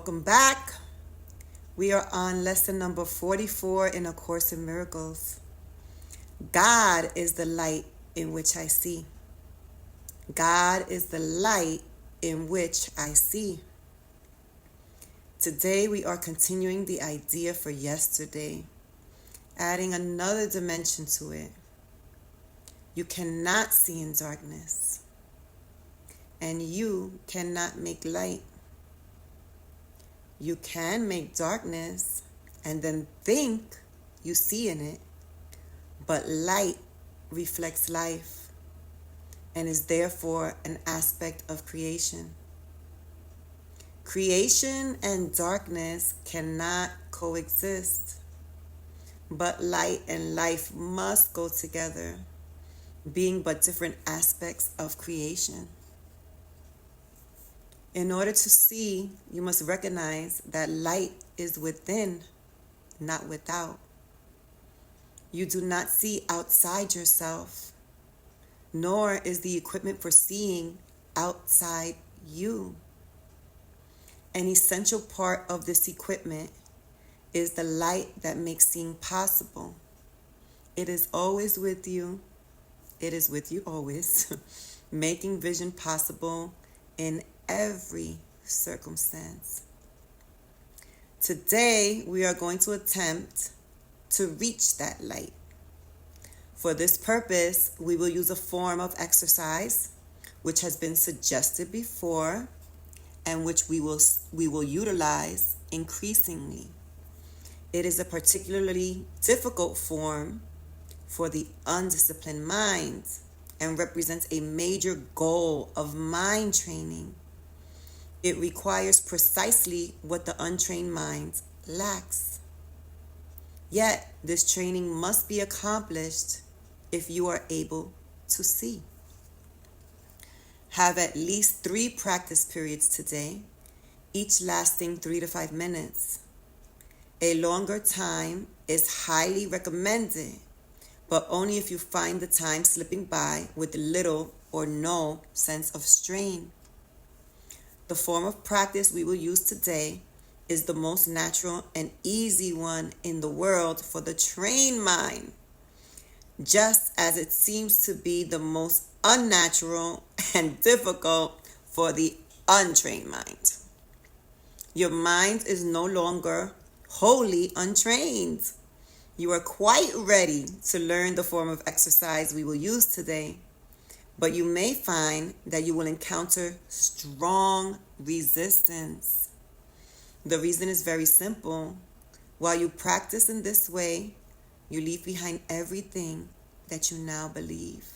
Welcome back. We are on lesson number 44 in A Course in Miracles. God is the light in which I see. God is the light in which I see. Today we are continuing the idea for yesterday, adding another dimension to it. You cannot see in darkness, and you cannot make light. You can make darkness and then think you see in it, but light reflects life and is therefore an aspect of creation. Creation and darkness cannot coexist, but light and life must go together, being but different aspects of creation. In order to see, you must recognize that light is within, not without. You do not see outside yourself, nor is the equipment for seeing outside you. An essential part of this equipment is the light that makes seeing possible. It is always with you. It is with you always, making vision possible in every circumstance. Today, we are going to attempt to reach that light. For this purpose, we will use a form of exercise which has been suggested before and which we will utilize increasingly. It is a particularly difficult form for the undisciplined mind and represents a major goal of mind training. It requires precisely what the untrained mind lacks. Yet, this training must be accomplished if you are able to see. Have at least 3 practice periods today, each lasting 3 to 5 minutes. A longer time is highly recommended, but only if you find the time slipping by with little or no sense of strain. The form of practice we will use today is the most natural and easy one in the world for the trained mind, just as it seems to be the most unnatural and difficult for the untrained mind. Your mind is no longer wholly untrained. You are quite ready to learn the form of exercise we will use today, but you may find that you will encounter strong resistance. The reason is very simple. While you practice in this way, you leave behind everything that you now believe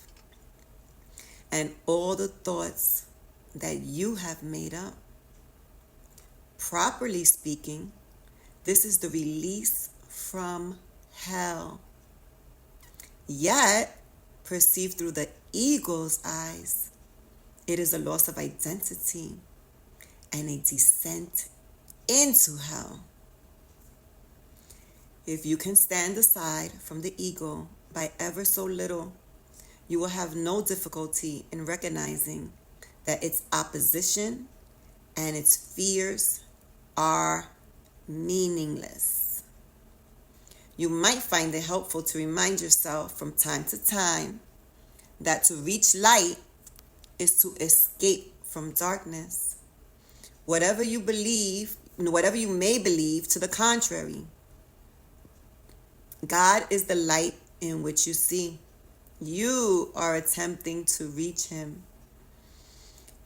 and all the thoughts that you have made up. Properly speaking, this is the release from hell. Yet, perceived through the ego's eyes, it is a loss of identity and a descent into hell. If you can stand aside from the ego by ever so little, you will have no difficulty in recognizing that its opposition and its fears are meaningless. You might find it helpful to remind yourself from time to time that to reach light is to escape from darkness. Whatever you may believe to the contrary, God is the light in which you see. You are attempting to reach Him.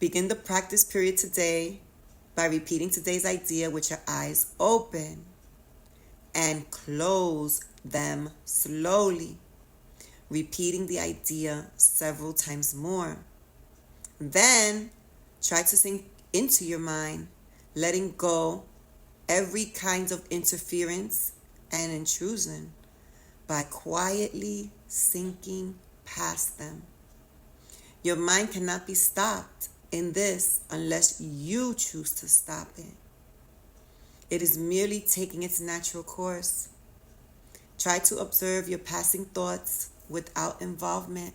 Begin the practice period today by repeating today's idea with your eyes open and close them slowly, repeating the idea several times more. Then try to sink into your mind, letting go every kind of interference and intrusion by quietly sinking past them. Your mind cannot be stopped in this unless you choose to stop it. It is merely taking its natural course. Try to observe your passing thoughts without involvement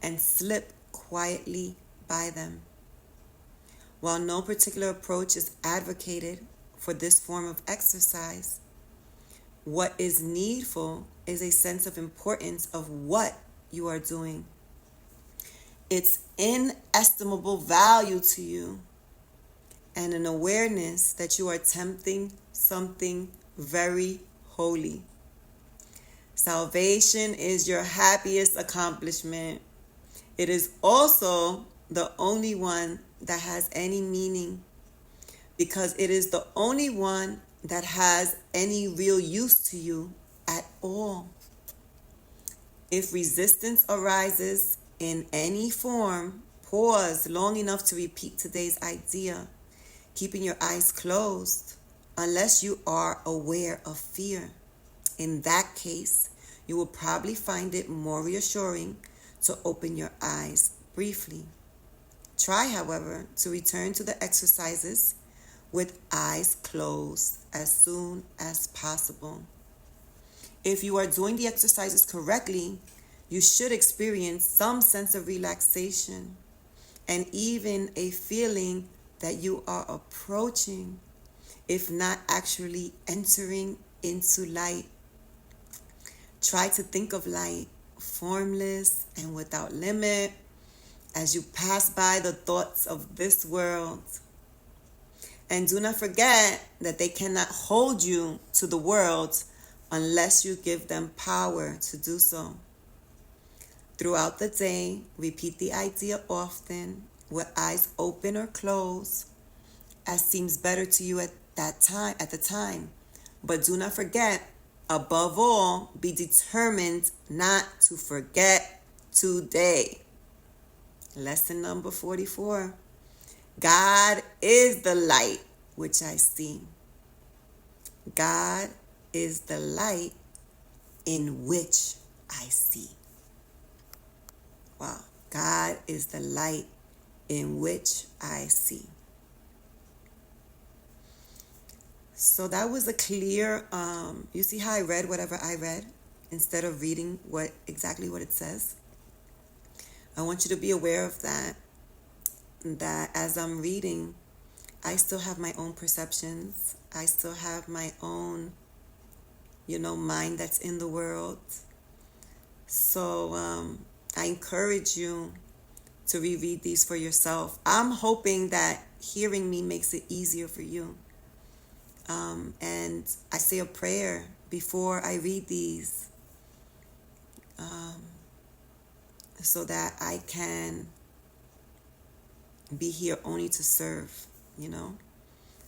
and slip quietly by them. While no particular approach is advocated for this form of exercise. What is needful is a sense of importance of what you are doing. Its inestimable value to you, and an awareness that you are attempting something very holy. Salvation is your happiest accomplishment. It is also the only one that has any meaning, because it is the only one that has any real use to you at all. If resistance arises in any form, pause long enough to repeat today's idea, keeping your eyes closed, unless you are aware of fear. In that case, you will probably find it more reassuring to open your eyes briefly. Try, however, to return to the exercises with eyes closed as soon as possible. If you are doing the exercises correctly, you should experience some sense of relaxation and even a feeling that you are approaching, if not actually entering into light. Try to think of light, formless and without limit, as you pass by the thoughts of this world. And do not forget that they cannot hold you to the world unless you give them power to do so. Throughout the day, repeat the idea often with eyes open or closed, as seems better to you at the time. But do not forget, above all, be determined not to forget today. Lesson number 44. God is the light which I see. God is the light in which I see. Wow. God is the light in which I see. So that was a clear, you see how I read whatever I read instead of reading exactly what it says? I want you to be aware of that as I'm reading, I still have my own perceptions. I still have my own, mind that's in the world. So I encourage you to reread these for yourself. I'm hoping that hearing me makes it easier for you. And I say a prayer before I read these so that I can be here only to serve,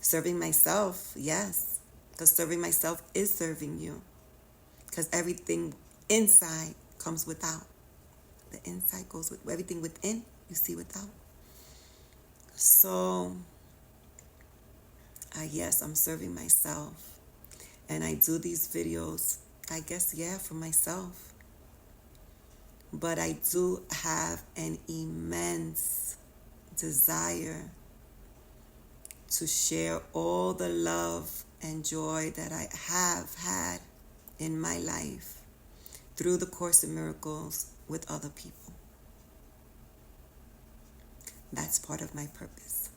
Serving myself, yes, because serving myself is serving you. Because everything inside comes without. The inside goes with everything within, you see without. So, yes, I'm serving myself. And I do these videos, I guess, for myself. But I do have an immense desire to share all the love and joy that I have had in my life through the Course in Miracles with other people. That's part of my purpose.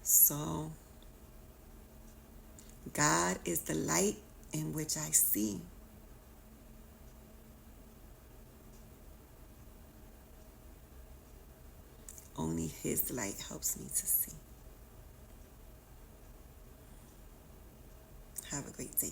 So, God is the light in which I see. Only His light helps me to see. Have a great day.